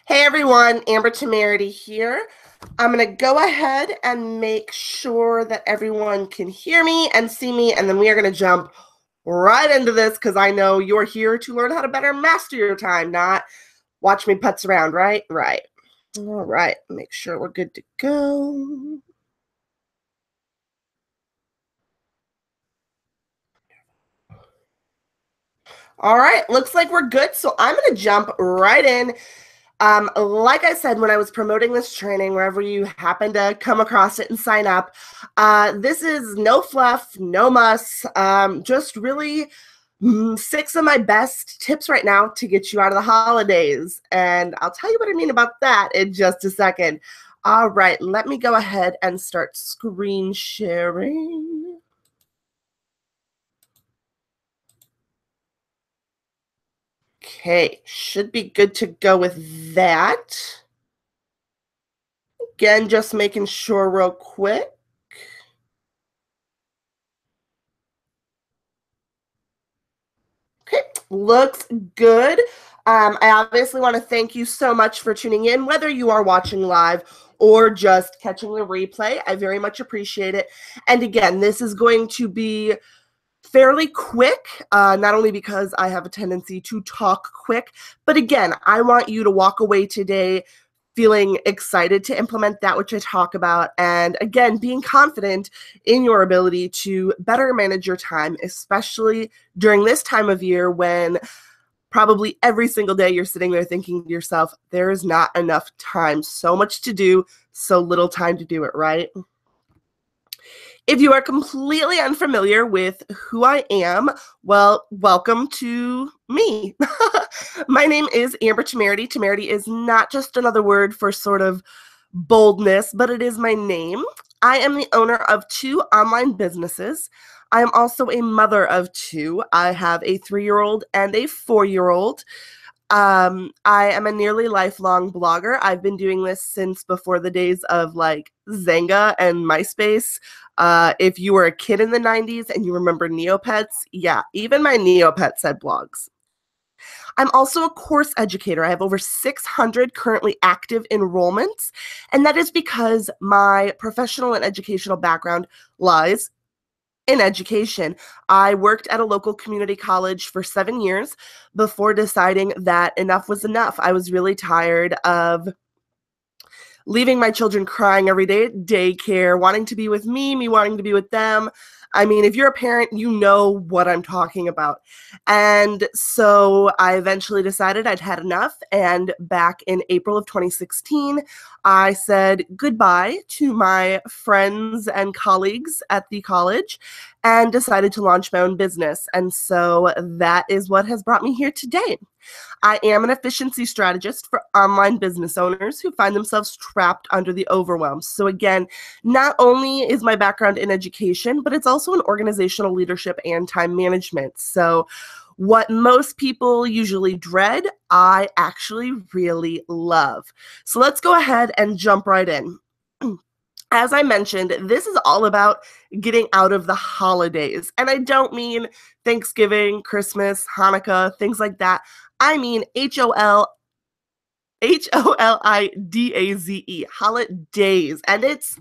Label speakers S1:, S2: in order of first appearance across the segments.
S1: Hey everyone, Amber Temerity here. I'm going to go ahead and make sure that everyone can hear me and see me, and then we are going to jump right into this because I know you're here to learn how to better master your time, not watch me putz around, right? Right. All right, make sure we're good to go. All right, looks like we're good, so I'm going to jump right in. Like I said, when I was promoting this training, wherever you happen to come across it and sign up, this is no fluff, no muss, just really 6 of my best tips right now to get you out of the holidays. And I'll tell you what I mean about that in just a second. All right, let me go ahead and start screen sharing. Okay, should be good to go with that. Again, just making sure real quick. Okay, looks good. I obviously want to thank you so much for tuning in, whether you are watching live or just catching the replay. I very much appreciate it. And again, this is going to be fairly quick, not only because I have a tendency to talk quick, but again, I want you to walk away today feeling excited to implement that which I talk about, and again, being confident in your ability to better manage your time, especially during this time of year when probably every single day you're sitting there thinking to yourself, there is not enough time, so much to do, so little time to do it, right? If you are completely unfamiliar with who I am, well, welcome to me. My name is Amber Temerity. Temerity is not just another word for sort of boldness, but it is my name. I am the owner of 2 online businesses. I am also a mother of 2. I have a 3-year-old and a 4-year-old. I am a nearly lifelong blogger. I've been doing this since before the days of like Zanga and MySpace. If you were a kid in the 90s and you remember Neopets, yeah, even my Neopets had blogs. I'm also a course educator. I have over 600 currently active enrollments, and that is because my professional and educational background lies in education. I worked at a local community college for 7 years before deciding that enough was enough. I was really tired of leaving my children crying every day at daycare, wanting to be with me wanting to be with them. I mean, if you're a parent, you know what I'm talking about. And so I eventually decided I'd had enough. And back in April of 2016, I said goodbye to my friends and colleagues at the college and decided to launch my own business. And so that is what has brought me here today. I am an efficiency strategist for online business owners who find themselves trapped under the overwhelm. So again, not only is my background in education, but it's also in organizational leadership and time management. So what most people usually dread, I actually really love. So let's go ahead and jump right in. As I mentioned, this is all about getting out of the holidays. And I don't mean Thanksgiving, Christmas, Hanukkah, things like that. I mean HOLIDAZE, holidays. And it's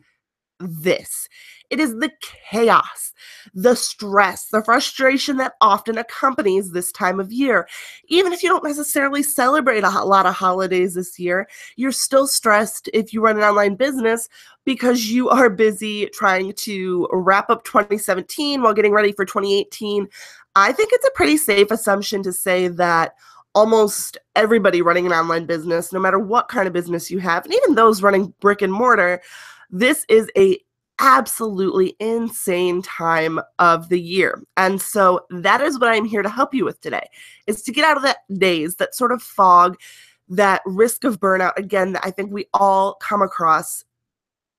S1: this. It is the chaos, the stress, the frustration that often accompanies this time of year. Even if you don't necessarily celebrate a lot of holidays this year, you're still stressed if you run an online business because you are busy trying to wrap up 2017 while getting ready for 2018. I think it's a pretty safe assumption to say that almost everybody running an online business, no matter what kind of business you have, and even those running brick and mortar, this is a absolutely insane time of the year. And so that is what I'm here to help you with today, is to get out of that days, that sort of fog, that risk of burnout, again, that I think we all come across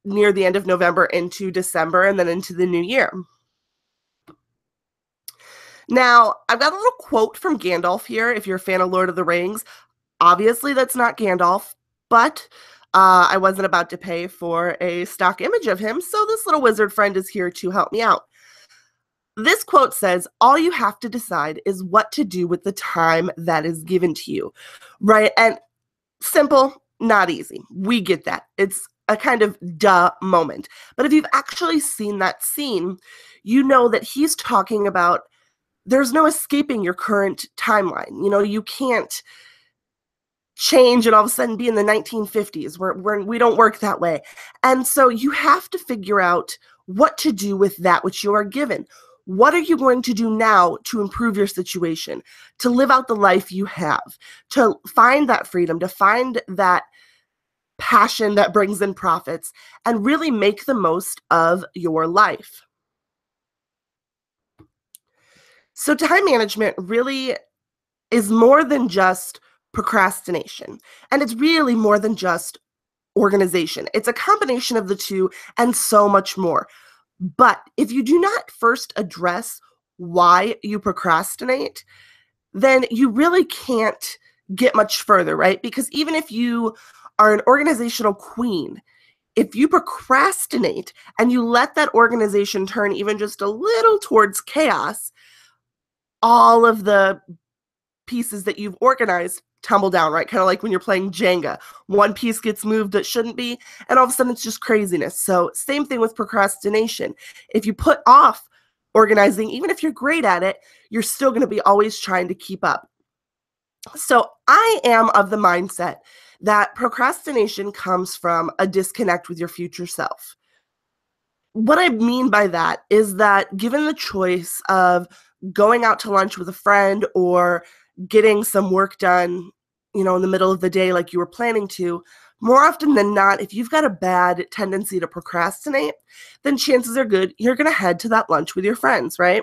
S1: near the end of November into December and then into the new year. Now, I've got a little quote from Gandalf here, if you're a fan of Lord of the Rings. Obviously, that's not Gandalf, but I wasn't about to pay for a stock image of him, so this little wizard friend is here to help me out. This quote says, all you have to decide is what to do with the time that is given to you, right? And Simple, not easy. We get that. It's a kind of duh moment. But if you've actually seen that scene, you know that he's talking about there's no escaping your current timeline. You can't change and all of a sudden be in the 1950s where we don't work that way. And so you have to figure out what to do with that which you are given. What are you going to do now to improve your situation, to live out the life you have, to find that freedom, to find that passion that brings in profits, and really make the most of your life? So time management really is more than just procrastination. And it's really more than just organization. It's a combination of the two and so much more. But if you do not first address why you procrastinate, then you really can't get much further, right? Because even if you are an organizational queen, if you procrastinate and you let that organization turn even just a little towards chaos, all of the pieces that you've organized tumble down, right? Kind of like when you're playing Jenga. One piece gets moved that shouldn't be, and all of a sudden it's just craziness. So same thing with procrastination. If you put off organizing, even if you're great at it, you're still going to be always trying to keep up. So I am of the mindset that procrastination comes from a disconnect with your future self. What I mean by that is that given the choice of going out to lunch with a friend or getting some work done, in the middle of the day like you were planning to, more often than not, if you've got a bad tendency to procrastinate, then chances are good you're going to head to that lunch with your friends, right?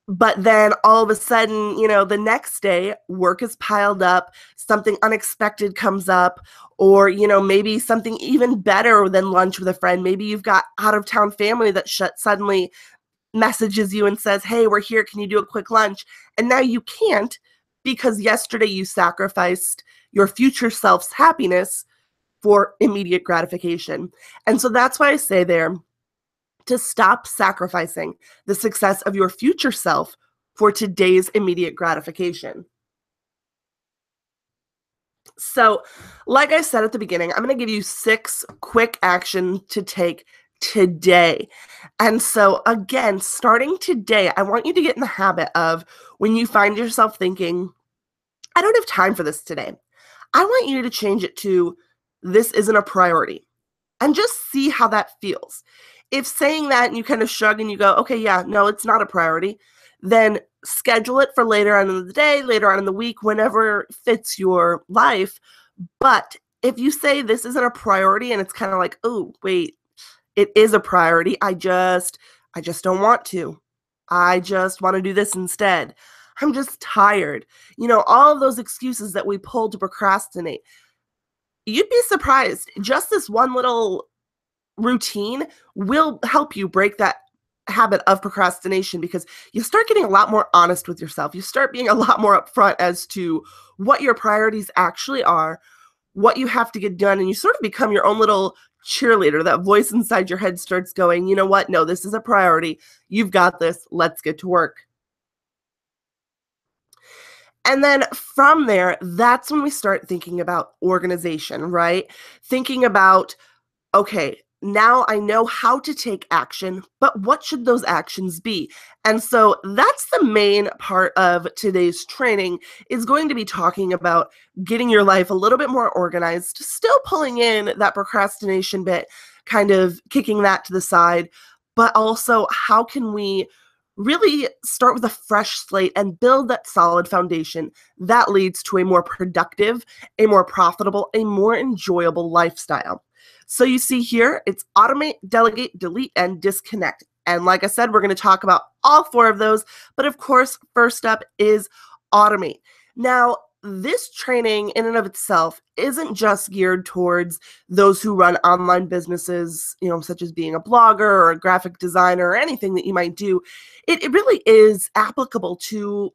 S1: But then all of a sudden, the next day, work is piled up, something unexpected comes up, or, maybe something even better than lunch with a friend. Maybe you've got out of town family that suddenly messages you and says, hey, we're here. Can you do a quick lunch? And now you can't because yesterday you sacrificed your future self's happiness for immediate gratification. And so that's why I say there, to stop sacrificing the success of your future self for today's immediate gratification. So, like I said at the beginning, I'm going to give you 6 quick actions to take today. And so, again, starting today, I want you to get in the habit of when you find yourself thinking, I don't have time for this today, I want you to change it to, this isn't a priority, and just see how that feels. If saying that and you kind of shrug and you go, okay, yeah, no, it's not a priority, then schedule it for later on in the day, later on in the week, whenever fits your life. But if you say this isn't a priority and it's kind of like, oh, wait, it is a priority. I just don't want to. I just want to do this instead. I'm just tired. All of those excuses that we pull to procrastinate. You'd be surprised. Just this one little routine will help you break that habit of procrastination because you start getting a lot more honest with yourself. You start being a lot more upfront as to what your priorities actually are, what you have to get done, and you sort of become your own little cheerleader. That voice inside your head starts going, you know what? No, this is a priority. You've got this. Let's get to work. And then from there, that's when we start thinking about organization, right? Thinking about, okay, now I know how to take action, but what should those actions be? And so that's the main part of today's training, is going to be talking about getting your life a little bit more organized, still pulling in that procrastination bit, kind of kicking that to the side, but also how can we really start with a fresh slate and build that solid foundation that leads to a more productive, a more profitable, a more enjoyable lifestyle. So you see here, it's automate, delegate, delete, and disconnect. And like I said, we're going to talk about all 4 of those. But of course, first up is automate. Now, this training in and of itself isn't just geared towards those who run online businesses, such as being a blogger or a graphic designer or anything that you might do. It really is applicable to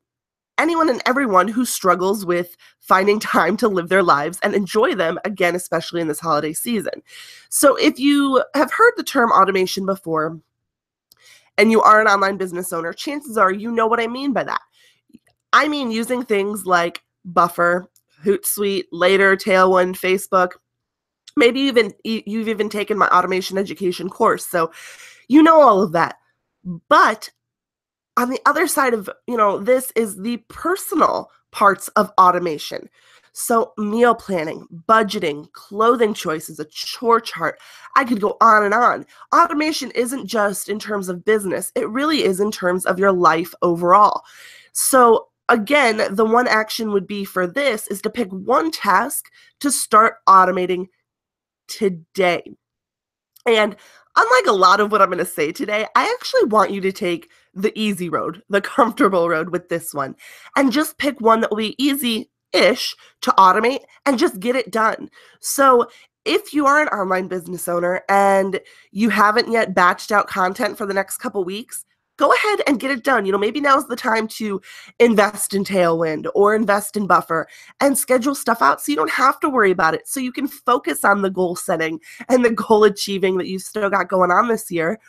S1: anyone and everyone who struggles with finding time to live their lives and enjoy them, again, especially in this holiday season. So if you have heard the term automation before and you are an online business owner, chances are you know what I mean by that. I mean using things like Buffer, Hootsuite, later Tailwind, Facebook. Maybe you've even taken my automation education course. So you know all of that. But on the other side of, this is the personal parts of automation. So meal planning, budgeting, clothing choices, a chore chart. I could go on and on. Automation isn't just in terms of business. It really is in terms of your life overall. So again, the one action would be for this is to pick one task to start automating today. And unlike a lot of what I'm going to say today, I actually want you to take the easy road, the comfortable road with this one, and just pick one that will be easy-ish to automate and just get it done. So if you are an online business owner and you haven't yet batched out content for the next couple weeks, go ahead and get it done. Maybe now's the time to invest in Tailwind or invest in Buffer and schedule stuff out so you don't have to worry about it. So you can focus on the goal setting and the goal achieving that you've still got going on this year.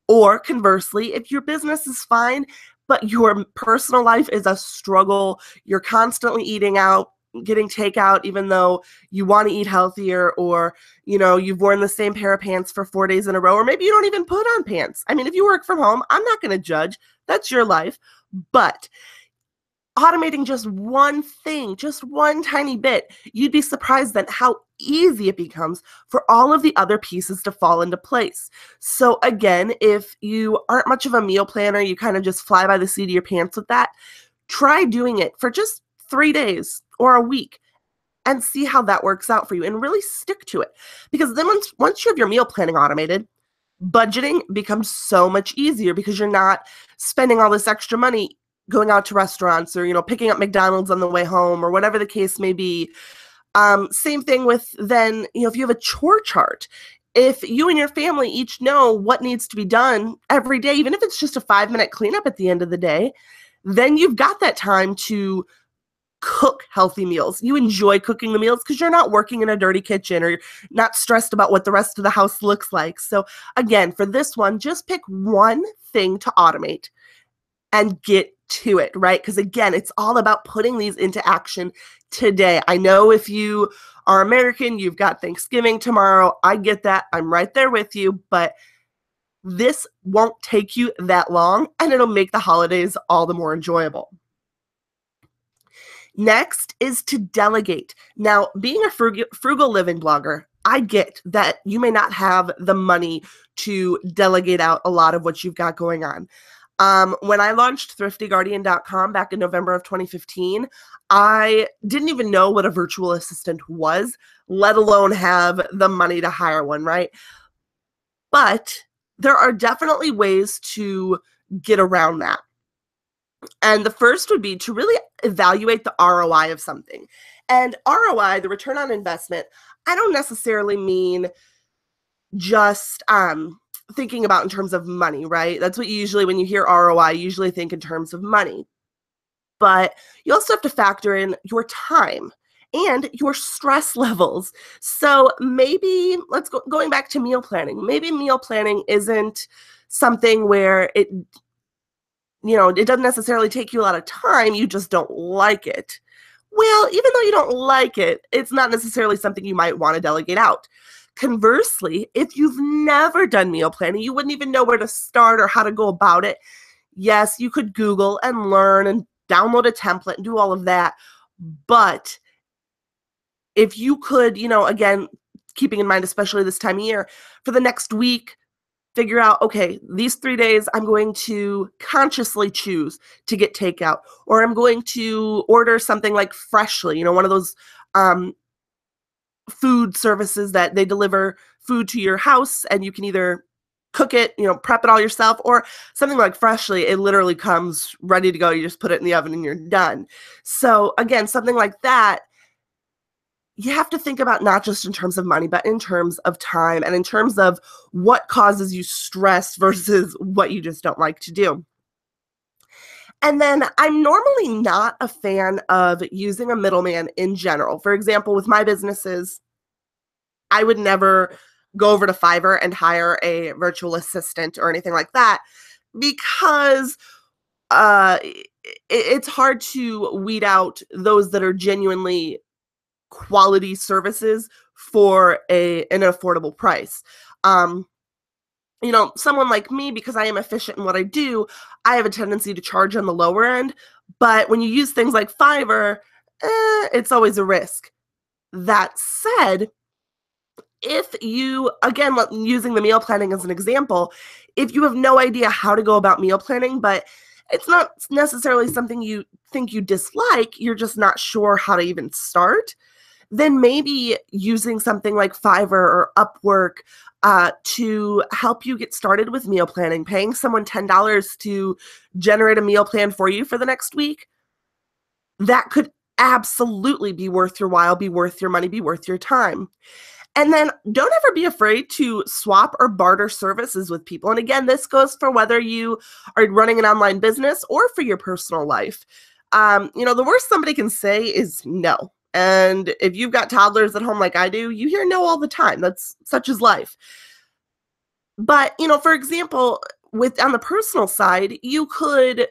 S1: Or conversely, if your business is fine, but your personal life is a struggle, you're constantly eating out, getting takeout, even though you want to eat healthier, or, you've worn the same pair of pants for 4 days in a row, or maybe you don't even put on pants. I mean, if you work from home, I'm not going to judge. That's your life. But automating just one thing, just one tiny bit, you'd be surprised at how easy it becomes for all of the other pieces to fall into place. So again, if you aren't much of a meal planner, you kind of just fly by the seat of your pants with that, try doing it for just 3 days or a week and see how that works out for you, and really stick to it. Because then once you have your meal planning automated, budgeting becomes so much easier because you're not spending all this extra money going out to restaurants or, picking up McDonald's on the way home or whatever the case may be. Same thing with then, if you have a chore chart, if you and your family each know what needs to be done every day, even if it's just a 5-minute cleanup at the end of the day, then you've got that time to cook healthy meals. You enjoy cooking the meals because you're not working in a dirty kitchen, or you're not stressed about what the rest of the house looks like. So again, for this one, just pick one thing to automate and get to it, right? Because again, it's all about putting these into action today. I know if you are American, you've got Thanksgiving tomorrow. I get that. I'm right there with you, but this won't take you that long, and it'll make the holidays all the more enjoyable. Next is to delegate. Now, being a frugal living blogger, I get that you may not have the money to delegate out a lot of what you've got going on. When I launched thriftyguardian.com back in November of 2015, I didn't even know what a virtual assistant was, let alone have the money to hire one, right? But there are definitely ways to get around that. And the first would be to really evaluate the ROI of something. And ROI, the return on investment, I don't necessarily mean just thinking about in terms of money, right? That's what you usually, when you hear ROI, you usually think in terms of money. But you also have to factor in your time and your stress levels. So maybe going back to meal planning, maybe meal planning isn't something where it doesn't necessarily take you a lot of time, you just don't like it. Well, even though you don't like it, it's not necessarily something you might want to delegate out. Conversely, if you've never done meal planning, you wouldn't even know where to start or how to go about it. Yes, you could Google and learn and download a template and do all of that. But if you could, again, keeping in mind, especially this time of year, for the next week, figure out, okay, these 3 days, I'm going to consciously choose to get takeout, or I'm going to order something like Freshly, one of those food services that they deliver food to your house, and you can either cook it, prep it all yourself, or something like Freshly, it literally comes ready to go. You just put it in the oven and you're done. So again, something like that, you have to think about not just in terms of money, but in terms of time and in terms of what causes you stress versus what you just don't like to do. And then I'm normally not a fan of using a middleman in general. For example, with my businesses, I would never go over to Fiverr and hire a virtual assistant or anything like that, because it's hard to weed out those that are genuinely quality services for an affordable price. Someone like me, because I am efficient in what I do, I have a tendency to charge on the lower end. But when you use things like Fiverr, it's always a risk. That said, if you, again, using the meal planning as an example, if you have no idea how to go about meal planning, but it's not necessarily something you think you dislike, you're just not sure how to even start, then maybe using something like Fiverr or Upwork to help you get started with meal planning, paying someone $10 to generate a meal plan for you for the next week, that could absolutely be worth your while, be worth your money, be worth your time. And then don't ever be afraid to swap or barter services with people. And again, this goes for whether you are running an online business or for your personal life. The worst somebody can say is no. And if you've got toddlers at home like I do, you hear no all the time. That's such is life. But, for example, on the personal side, you could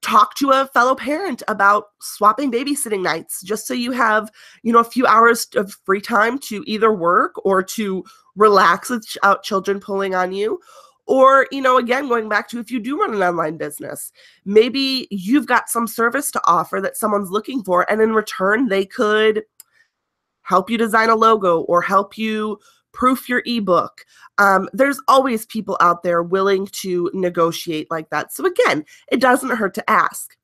S1: talk to a fellow parent about swapping babysitting nights, just so you have, a few hours of free time to either work or to relax without children pulling on you. Or, again, going back to if you do run an online business, maybe you've got some service to offer that someone's looking for, and in return, they could help you design a logo or help you proof your ebook. There's always people out there willing to negotiate like that. So again, it doesn't hurt to ask.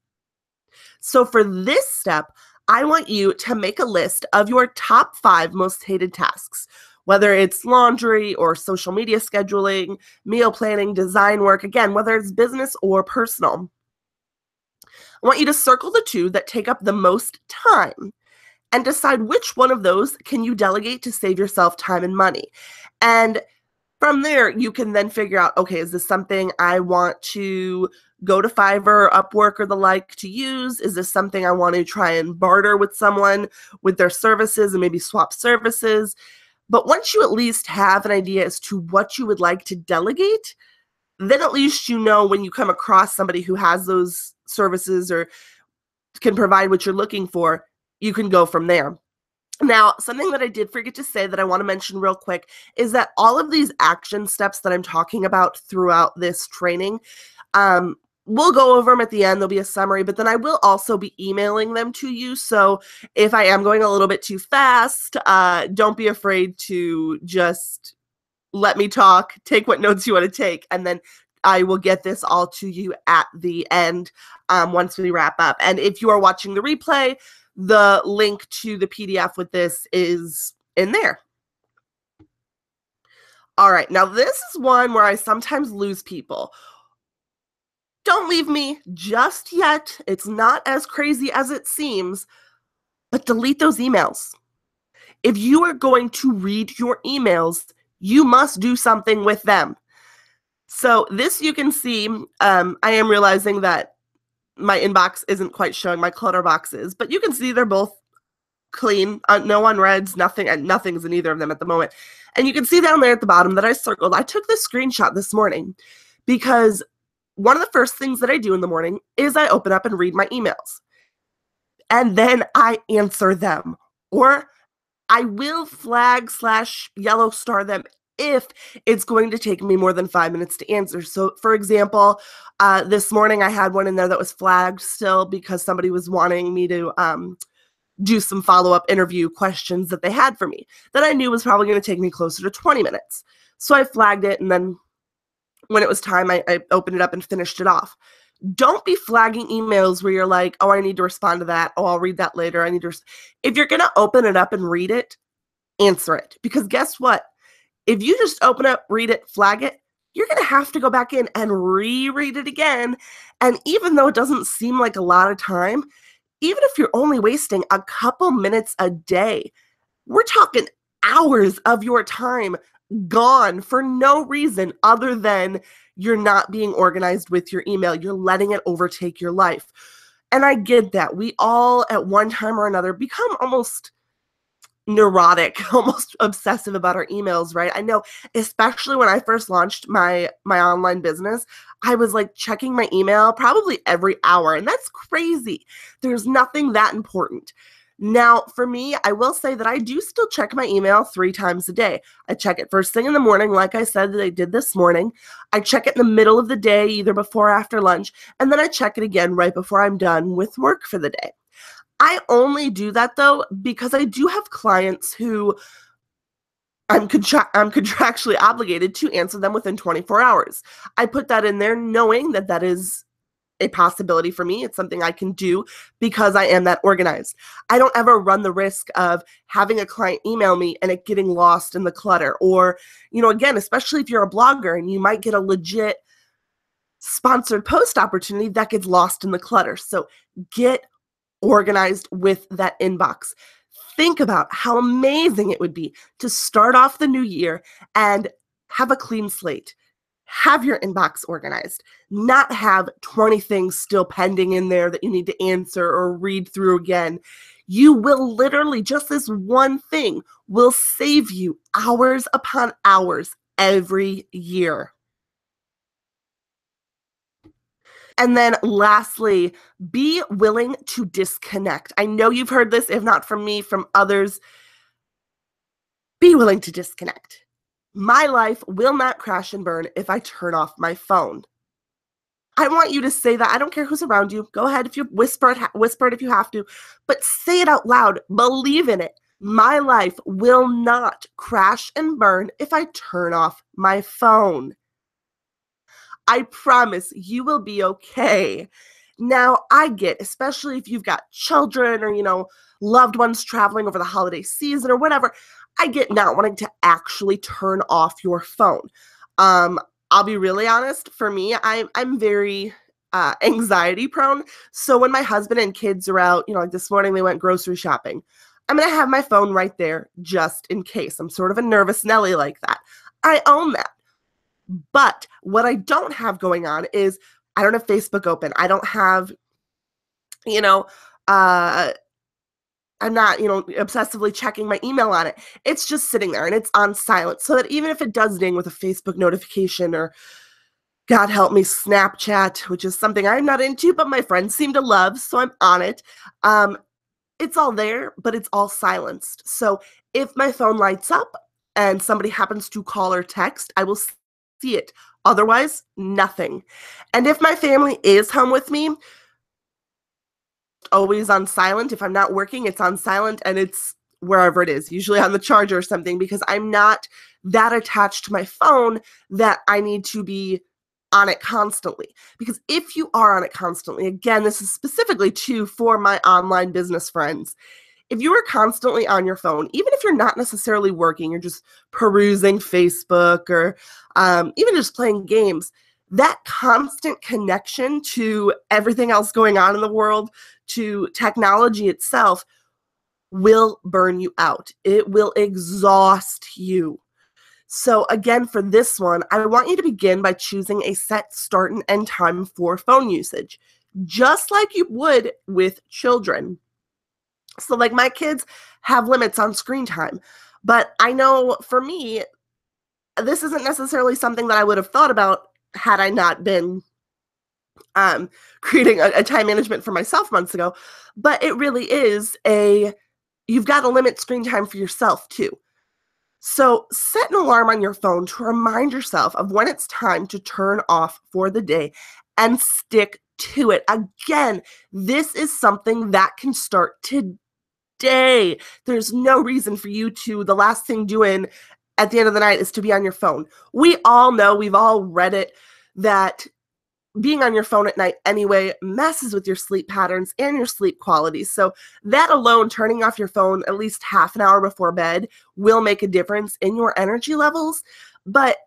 S1: So for this step, I want you to make a list of your top 5 most hated tasks, whether it's laundry or social media scheduling, meal planning, design work, again, whether it's business or personal. I want you to circle the 2 that take up the most time and decide which one of those can you delegate to save yourself time and money. And from there, you can then figure out, okay, is this something I want to go to Fiverr, Upwork, or the like to use? Is this something I want to try and barter with someone with their services and maybe swap services? But once you at least have an idea as to what you would like to delegate, then at least when you come across somebody who has those services or can provide what you're looking for, you can go from there. Now, something that I did forget to say that I want to mention real quick is that all of these action steps that I'm talking about throughout this training, we'll go over them at the end. There'll be a summary, but then I will also be emailing them to you. So if I am going a little bit too fast, don't be afraid to just let me talk, take what notes you want to take, and then I will get this all to you at the end once we wrap up. And if you are watching the replay, the link to the PDF with this is in there. All right, now this is one where I sometimes lose people. Don't leave me just yet. It's not as crazy as it seems, but delete those emails. If you are going to read your emails, you must do something with them. So this you can see, I am realizing that my inbox isn't quite showing my clutter boxes, but you can see they're both clean, no unreads, nothing, and nothing's in either of them at the moment. And you can see down there at the bottom that I circled. I took this screenshot this morning because one of the first things that I do in the morning is I open up and read my emails. And then I answer them, or I will flag/yellow star them if it's going to take me more than 5 minutes to answer. So for example, this morning I had one in there that was flagged still because somebody was wanting me to do some follow-up interview questions that they had for me that I knew was probably going to take me closer to 20 minutes. So I flagged it, and then when it was time, I opened it up and finished it off. Don't be flagging emails where you're like, oh, I need to respond to that. Oh, I'll read that later. If you're going to open it up and read it, answer it. Because guess what? If you just open up, read it, flag it, you're going to have to go back in and reread it again. And even though it doesn't seem like a lot of time, even if you're only wasting a couple minutes a day, we're talking hours of your time gone for no reason other than you're not being organized with your email. You're letting it overtake your life. And I get that. We all, at one time or another, become almost neurotic, almost obsessive about our emails, right? I know, especially when I first launched my online business, I was like checking my email probably every hour, and that's crazy. There's nothing that important. Now, for me, I will say that I do still check my email 3 times a day. I check it first thing in the morning, like I said that I did this morning. I check it in the middle of the day, either before or after lunch, and then I check it again right before I'm done with work for the day. I only do that, though, because I do have clients who I'm contractually obligated to answer them within 24 hours. I put that in there knowing that that is a possibility for me. It's something I can do because I am that organized. I don't ever run the risk of having a client email me and it getting lost in the clutter. Or, again, especially if you're a blogger and you might get a legit sponsored post opportunity that gets lost in the clutter. So get organized with that inbox. Think about how amazing it would be to start off the new year and have a clean slate. Have your inbox organized, not have 20 things still pending in there that you need to answer or read through again. You will literally, just this one thing will save you hours upon hours every year. And then lastly, be willing to disconnect. I know you've heard this, if not from me, from others. Be willing to disconnect. My life will not crash and burn if I turn off my phone. I want you to say that. I don't care who's around you. Go ahead if you whisper it if you have to, but say it out loud. Believe in it. My life will not crash and burn if I turn off my phone. I promise you will be okay. Now, I get, especially if you've got children or, loved ones traveling over the holiday season or whatever, I get not wanting to actually turn off your phone. I'll be really honest. For me, I'm very anxiety prone. So when my husband and kids are out, like this morning they went grocery shopping, I'm going to have my phone right there just in case. I'm sort of a nervous Nelly like that. I own that. But what I don't have going on is I don't have Facebook open. I don't have, I'm not, obsessively checking my email on it. It's just sitting there and it's on silent so that even if it does ding with a Facebook notification or, God help me, Snapchat, which is something I'm not into, but my friends seem to love, so I'm on it. It's all there, but it's all silenced. So if my phone lights up and somebody happens to call or text, I will see it. Otherwise, nothing. And if my family is home with me, always on silent. If I'm not working, it's on silent and it's wherever it is, usually on the charger or something, because I'm not that attached to my phone that I need to be on it constantly. Because if you are on it constantly, again, this is specifically for my online business friends. If you are constantly on your phone, even if you're not necessarily working, you're just perusing Facebook or even just playing games, that constant connection to everything else going on in the world, to technology itself, will burn you out. It will exhaust you. So again, for this one, I want you to begin by choosing a set start and end time for phone usage, just like you would with children. So like my kids have limits on screen time, but I know for me, this isn't necessarily something that I would have thought about had I not been creating a time management for myself months ago. But it really is you've got to limit screen time for yourself too. So set an alarm on your phone to remind yourself of when it's time to turn off for the day and stick to it. Again, this is something that can start today. There's no reason for you to, the last thing doing at the end of the night is to be on your phone. We all know, we've all read it, that being on your phone at night anyway messes with your sleep patterns and your sleep quality. So that alone, turning off your phone at least half an hour before bed, will make a difference in your energy levels. But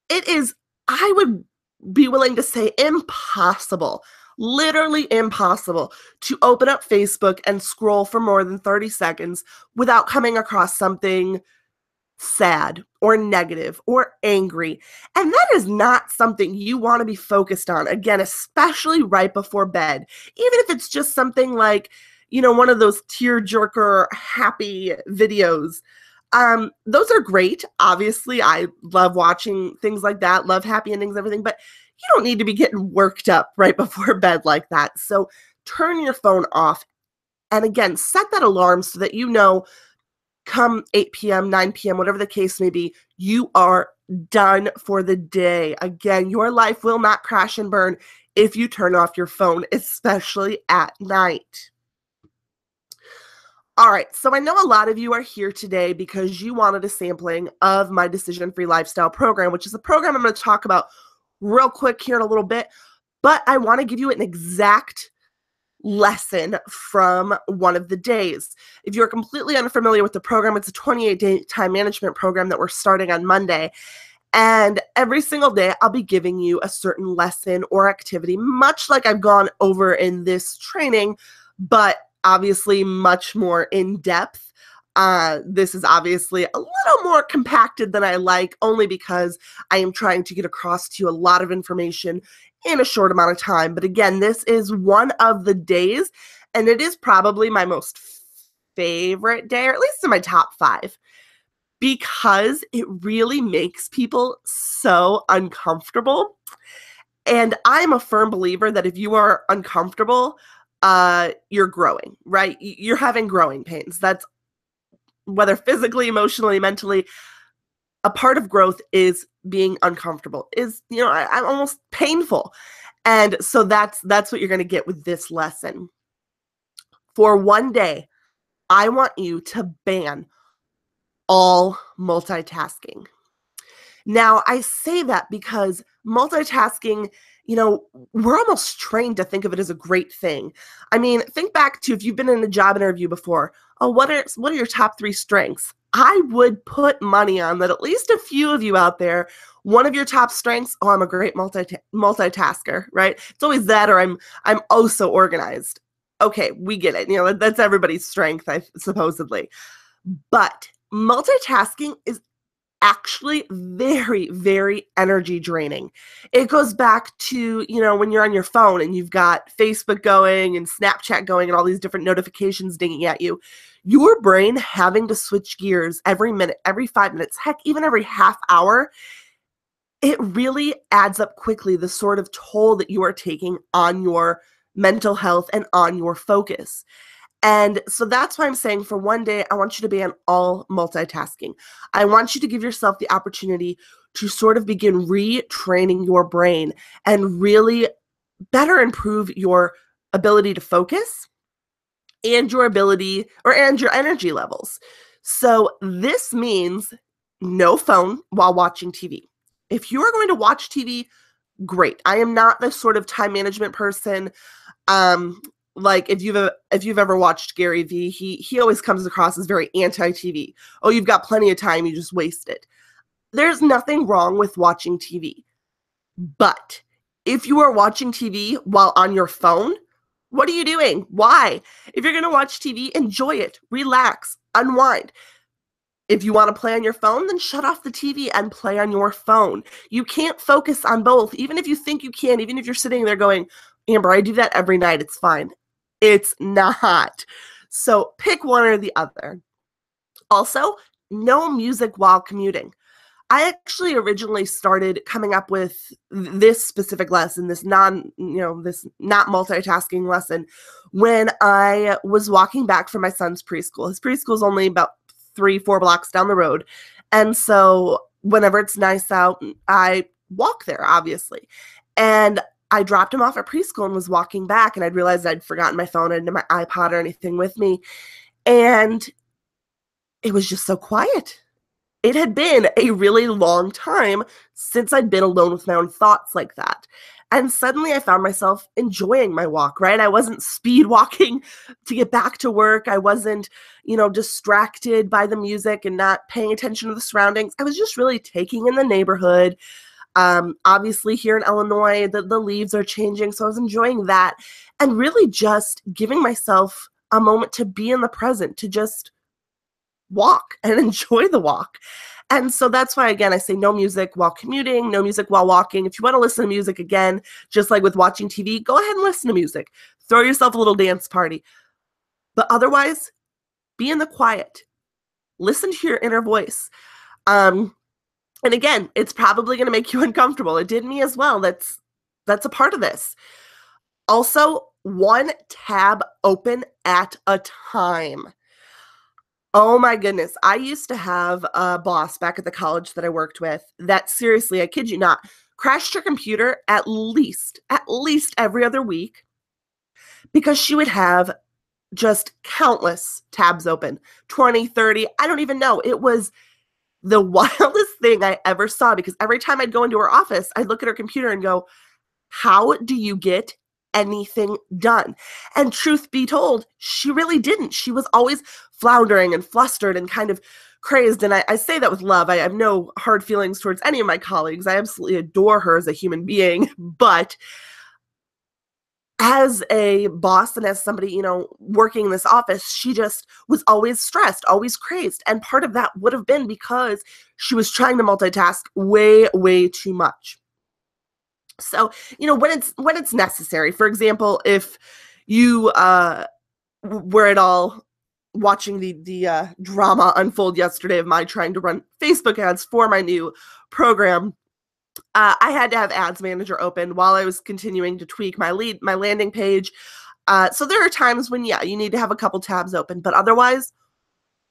S1: it is, I would be willing to say, impossible, literally impossible, to open up Facebook and scroll for more than 30 seconds without coming across something sad or negative or angry. And that is not something you want to be focused on, again, especially right before bed. Even if it's just something like, one of those tearjerker happy videos. Those are great. Obviously, I love watching things like that, love happy endings, everything, but you don't need to be getting worked up right before bed like that. So turn your phone off And again, set that alarm so that you know come 8 p.m., 9 p.m., whatever the case may be, you are done for the day. Again, your life will not crash and burn if you turn off your phone, especially at night. All right, so I know a lot of you are here today because you wanted a sampling of my Decision-Free Lifestyle program, which is a program I'm going to talk about real quick here in a little bit, but I want to give you an exact lesson from one of the days. If you're completely unfamiliar with the program, it's a 28-day time management program that we're starting on Monday. And every single day, I'll be giving you a certain lesson or activity, much like I've gone over in this training, but obviously much more in depth. This is obviously a little more compacted than I like, only because I am trying to get across to you a lot of information in a short amount of time. But again, this is one of the days, and it is probably my most favorite day, or at least in my top 5, because it really makes people so uncomfortable. And I'm a firm believer that if you are uncomfortable, you're growing, right? You're having growing pains. That's whether physically, emotionally, mentally. A part of growth is being uncomfortable, is, I'm almost painful. And so that's what you're going to get with this lesson. For one day, I want you to ban all multitasking. Now, I say that because multitasking, we're almost trained to think of it as a great thing. I mean, think back to if you've been in a job interview before. Oh, what are your top 3 strengths? I would put money on that at least a few of you out there, one of your top strengths, oh, I'm a great multitasker, right? It's always that, or I'm oh so organized. Okay, we get it. That's everybody's strength, supposedly. But multitasking is actually very, very energy draining. It goes back to, when you're on your phone and you've got Facebook going and Snapchat going and all these different notifications dinging at you, your brain having to switch gears every minute, every 5 minutes, heck, even every half hour, it really adds up quickly, the sort of toll that you are taking on your mental health and on your focus. And so that's why I'm saying for one day, I want you to ban all multitasking. I want you to give yourself the opportunity to sort of begin retraining your brain and really better improve your ability to focus and your ability and your energy levels. So this means no phone while watching TV. If you are going to watch TV, great. I am not the sort of time management person. Like if you've ever watched Gary Vee, he always comes across as very anti-TV. Oh, you've got plenty of time, you just waste it. There's nothing wrong with watching TV. But if you are watching TV while on your phone, what are you doing? Why? If you're going to watch TV, enjoy it, relax, unwind. If you want to play on your phone, then shut off the TV and play on your phone. You can't focus on both, even if you think you can, even if you're sitting there going, Amber, I do that every night, it's fine. It's not. So pick one or the other. Also, no music while commuting. I actually originally started coming up with this specific lesson, this not multitasking lesson, when I was walking back from my son's preschool. His preschool is only about 3-4 blocks down the road. And so whenever it's nice out, I walk there, obviously. And I dropped him off at preschool and was walking back, and I'd realized I'd forgotten my phone. I didn't have my iPod or anything with me. And it was just so quiet. It had been a really long time since I'd been alone with my own thoughts like that. And suddenly I found myself enjoying my walk, right? I wasn't speed walking to get back to work. I wasn't, distracted by the music and not paying attention to the surroundings. I was just really taking in the neighborhood. Obviously here in Illinois, the leaves are changing. So I was enjoying that and really just giving myself a moment to be in the present, to just walk and enjoy the walk. And so that's why, again, I say no music while commuting, no music while walking. If you want to listen to music again, just like with watching TV, go ahead and listen to music. Throw yourself a little dance party. But otherwise, be in the quiet. Listen to your inner voice. And again, it's probably going to make you uncomfortable. It did me as well. That's a part of this. Also, one tab open at a time. Oh my goodness. I used to have a boss back at the college that I worked with that, seriously, I kid you not, crashed her computer at least every other week because she would have just countless tabs open, 20, 30, I don't even know. It was the wildest thing I ever saw because every time I'd go into her office, I'd look at her computer and go, how do you get anything done? And truth be told, she really didn't. She was always floundering and flustered and kind of crazed. And I say that with love. I have no hard feelings towards any of my colleagues. I absolutely adore her as a human being. But as a boss and as somebody, working in this office, she just was always stressed, always crazed. And part of that would have been because she was trying to multitask way, way too much. So, when it's necessary, for example, if you were at all watching the drama unfold yesterday of my trying to run Facebook ads for my new program, I had to have Ads Manager open while I was continuing to tweak my landing page. So there are times when, you need to have a couple tabs open, but otherwise,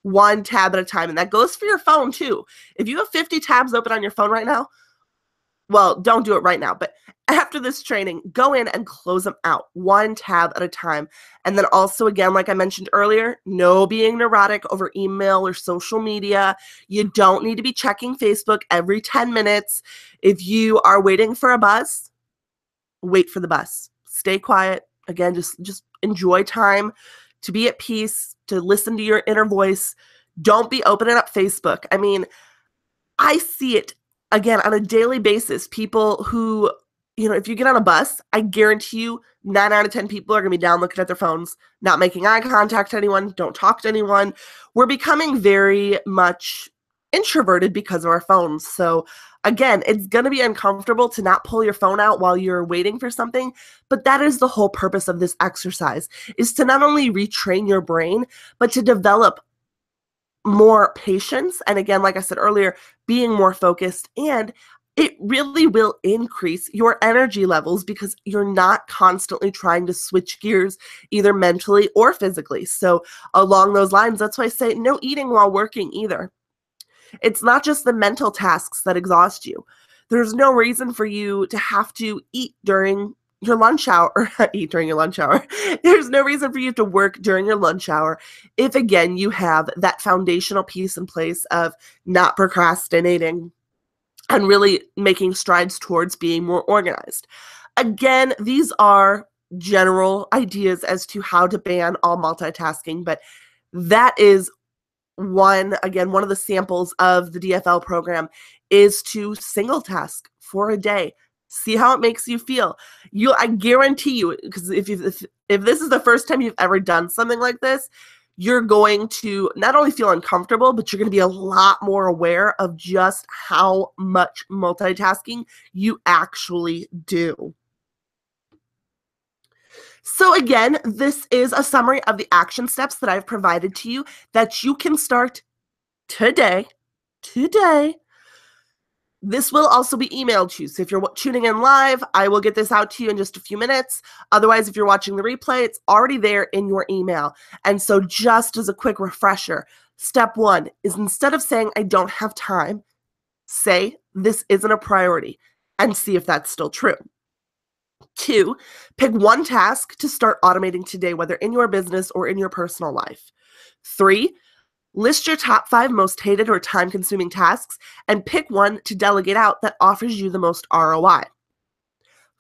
S1: one tab at a time. And that goes for your phone too. If you have 50 tabs open on your phone right now, well, don't do it right now, but after this training, go in and close them out, one tab at a time. And then also, again, like I mentioned earlier, no being neurotic over email or social media. You don't need to be checking Facebook every 10 minutes. If you are waiting for a bus, wait for the bus. Stay quiet. Again, just enjoy time to be at peace, to listen to your inner voice. Don't be opening up Facebook. I mean, I see it again on a daily basis. People who, if you get on a bus, I guarantee you 9 out of 10 people are going to be down looking at their phones, not making eye contact to anyone, don't talk to anyone. We're becoming very much introverted because of our phones. So again, it's going to be uncomfortable to not pull your phone out while you're waiting for something, but that is the whole purpose of this exercise, is to not only retrain your brain, but to develop more patience. And again, like I said earlier, being more focused, and it really will increase your energy levels because you're not constantly trying to switch gears either mentally or physically. So along those lines, that's why I say no eating while working either. It's not just the mental tasks that exhaust you. There's no reason for you to have to eat during your lunch hour, or eat during your lunch hour. There's no reason for you to work during your lunch hour if, again, you have that foundational piece in place of not procrastinating and really making strides towards being more organized. Again, these are general ideas as to how to ban all multitasking, but that is one of the samples of the DFL program is to single task for a day. See how it makes you feel. I guarantee you, because if this is the first time you've ever done something like this, you're going to not only feel uncomfortable, but you're going to be a lot more aware of just how much multitasking you actually do. So again, this is a summary of the action steps that I've provided to you that you can start today. This will also be emailed to you. So if you're tuning in live, I will get this out to you in just a few minutes. Otherwise, if you're watching the replay, it's already there in your email. And so just as a quick refresher, step 1 is, instead of saying, I don't have time, say, this isn't a priority, and see if that's still true. 2, pick one task to start automating today, whether in your business or in your personal life. 3, list your top 5 most hated or time-consuming tasks and pick one to delegate out that offers you the most ROI.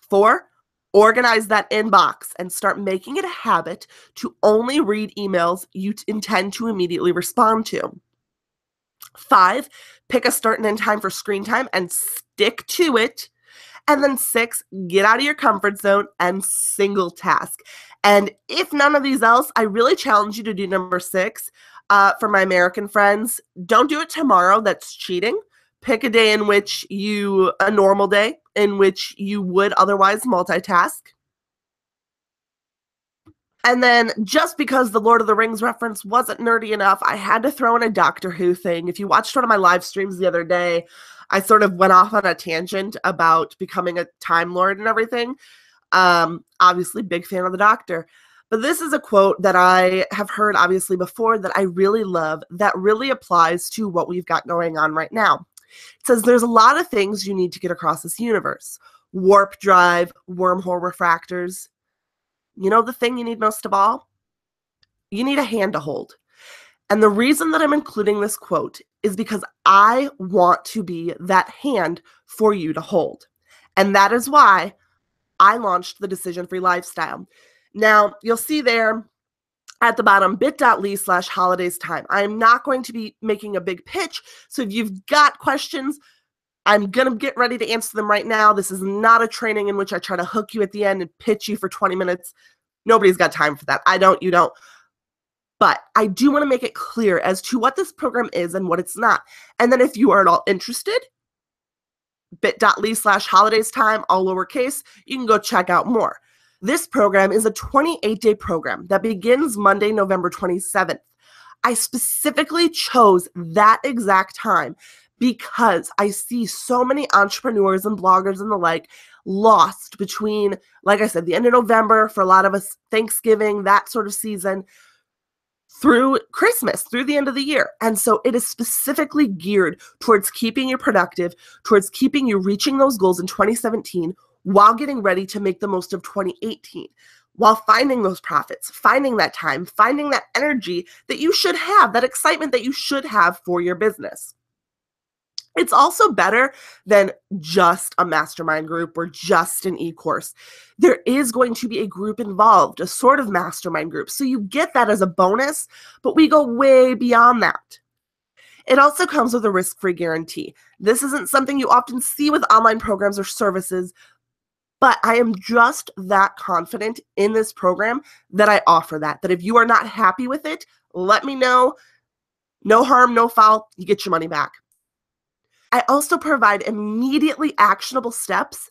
S1: 4, organize that inbox and start making it a habit to only read emails you intend to immediately respond to. 5, pick a start and end time for screen time and stick to it. And then 6, get out of your comfort zone and single task. And if none of these else, I really challenge you to do number 6. For my American friends, don't do it tomorrow. That's cheating. Pick a day a normal day in which you would otherwise multitask. And then just because the Lord of the Rings reference wasn't nerdy enough, I had to throw in a Doctor Who thing. If you watched one of my live streams the other day, I sort of went off on a tangent about becoming a Time Lord and everything. Obviously, big fan of the doctor. But this is a quote that I have heard obviously before that I really love that really applies to what we've got going on right now. It says there's a lot of things you need to get across this universe. Warp drive, wormhole refractors. You know the thing you need most of all? You need a hand to hold. And the reason that I'm including this quote is because I want to be that hand for you to hold. And that is why I launched the Decision-Free Lifestyle. Now, you'll see there at the bottom, bit.ly/holidays time. I'm not going to be making a big pitch. So if you've got questions, I'm going to get ready to answer them right now. This is not a training in which I try to hook you at the end and pitch you for 20 minutes. Nobody's got time for that. I don't, you don't. But I do want to make it clear as to what this program is and what it's not. And then if you are at all interested, bit.ly/holidays time, all lowercase, you can go check out more. This program is a 28-day program that begins Monday, November 27th. I specifically chose that exact time because I see so many entrepreneurs and bloggers and the like lost between, like I said, the end of November, for a lot of us, Thanksgiving, that sort of season, through Christmas, through the end of the year. And so it is specifically geared towards keeping you productive, towards keeping you reaching those goals in 2017 while getting ready to make the most of 2018, while finding those profits, finding that time, finding that energy that you should have, that excitement that you should have for your business. It's also better than just a mastermind group or just an e-course. There is going to be a group involved, a sort of mastermind group. So you get that as a bonus, but we go way beyond that. It also comes with a risk-free guarantee. This isn't something you often see with online programs or services, but I am just that confident in this program that I offer that if you are not happy with it, let me know. No harm, no foul. You get your money back. I also provide immediately actionable steps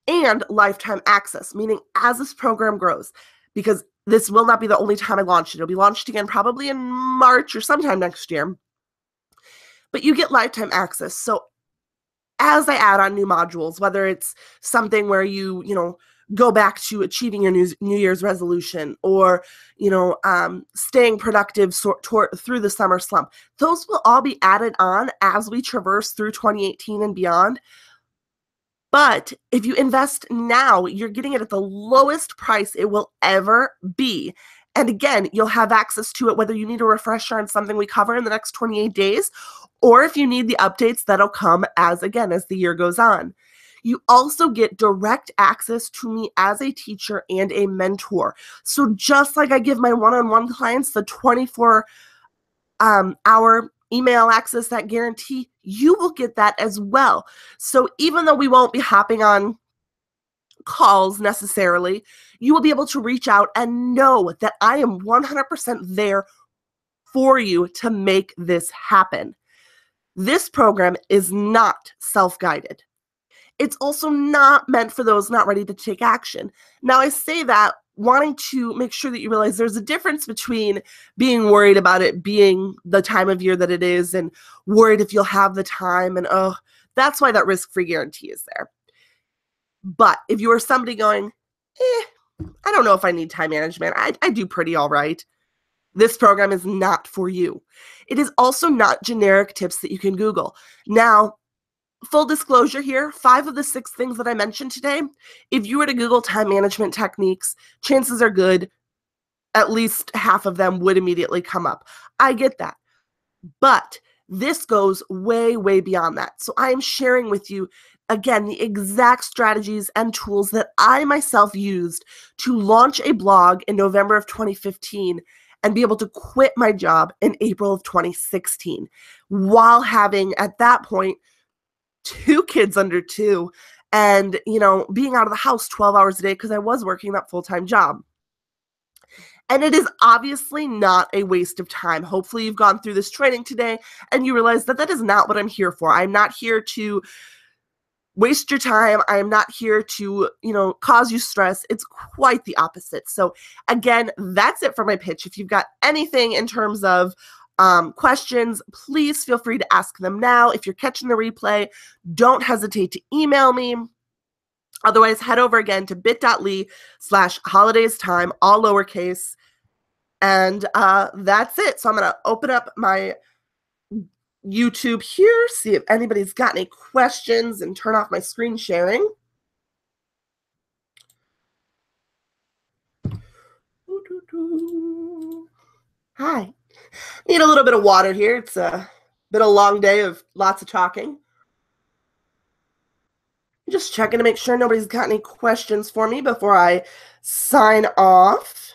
S1: and lifetime access, meaning as this program grows, because this will not be the only time I launch it. It'll be launched again probably in March or sometime next year. But you get lifetime access. So as I add on new modules, whether it's something where you go back to achieving your New Year's resolution or, staying productive through the summer slump, those will all be added on as we traverse through 2018 and beyond. But if you invest now, you're getting it at the lowest price it will ever be. And again, you'll have access to it whether you need a refresher on something we cover in the next 28 days, or if you need the updates that'll come as the year goes on. You also get direct access to me as a teacher and a mentor. So just like I give my one-on-one clients the 24-hour email access, that guarantee, you will get that as well. So even though we won't be hopping on calls necessarily, you will be able to reach out and know that I am 100% there for you to make this happen. This program is not self-guided. It's also not meant for those not ready to take action. Now, I say that wanting to make sure that you realize there's a difference between being worried about it being the time of year that it is and worried if you'll have the time. And that's why that risk-free guarantee is there. But if you are somebody going, I don't know if I need time management. I do pretty all right. This program is not for you. It is also not generic tips that you can Google. Now, full disclosure here, 5 of the 6 things that I mentioned today, if you were to Google time management techniques, chances are good at least half of them would immediately come up. I get that. But this goes way, way beyond that. So I am sharing with you, again, the exact strategies and tools that I myself used to launch a blog in November of 2015 and be able to quit my job in April of 2016 while having, at that point, 2 kids under 2 and, being out of the house 12 hours a day because I was working that full-time job. And it is obviously not a waste of time. Hopefully you've gone through this training today and you realize that is not what I'm here for. I'm not here to waste your time. I am not here to, cause you stress. It's quite the opposite. So again, that's it for my pitch. If you've got anything in terms of questions, please feel free to ask them now. If you're catching the replay, don't hesitate to email me. Otherwise, head over again to bit.ly/holidaystime, all lowercase. And that's it. So I'm going to open up my YouTube here, see if anybody's got any questions, and turn off my screen sharing. Hi. Need a little bit of water here. It's been a long day of lots of talking. Just checking to make sure nobody's got any questions for me before I sign off.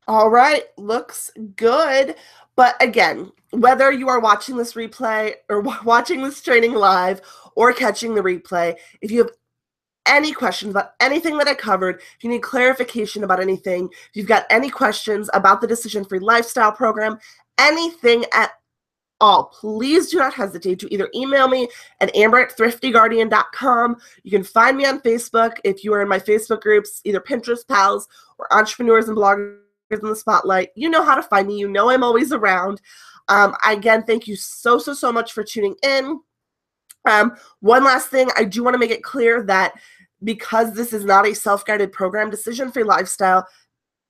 S1: All right, looks good. But again, whether you are watching this replay or watching this training live or catching the replay, if you have any questions about anything that I covered, if you need clarification about anything, if you've got any questions about the Decision-Free Lifestyle Program, anything at all, please do not hesitate to either email me at amber@thriftyguardian.com. You can find me on Facebook if you are in my Facebook groups, either Pinterest Pals or Entrepreneurs and Bloggers in the Spotlight. You know how to find me. You know I'm always around. Again, thank you so much for tuning in. One last thing, I do want to make it clear that because this is not a self-guided program, Decision-Free Lifestyle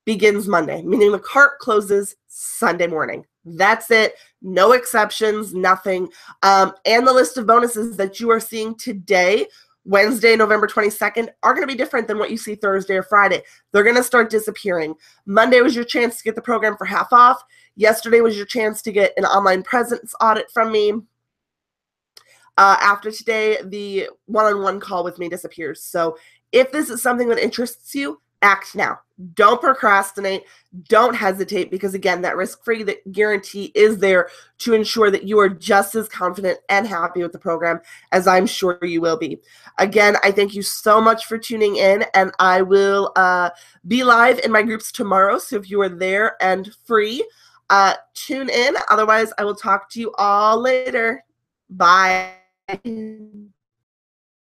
S1: begins Monday, meaning the cart closes Sunday morning. That's it. No exceptions, nothing. And the list of bonuses that you are seeing today, Wednesday, November 22nd, are going to be different than what you see Thursday or Friday. They're going to start disappearing. Monday was your chance to get the program for half off. Yesterday was your chance to get an online presence audit from me. After today, the one-on-one call with me disappears. So if this is something that interests you, act now. Don't procrastinate. Don't hesitate, because again, that risk-free guarantee is there to ensure that you are just as confident and happy with the program as I'm sure you will be. Again, I thank you so much for tuning in, and I will be live in my groups tomorrow. So if you are there and free, tune in. Otherwise, I will talk to you all later. Bye.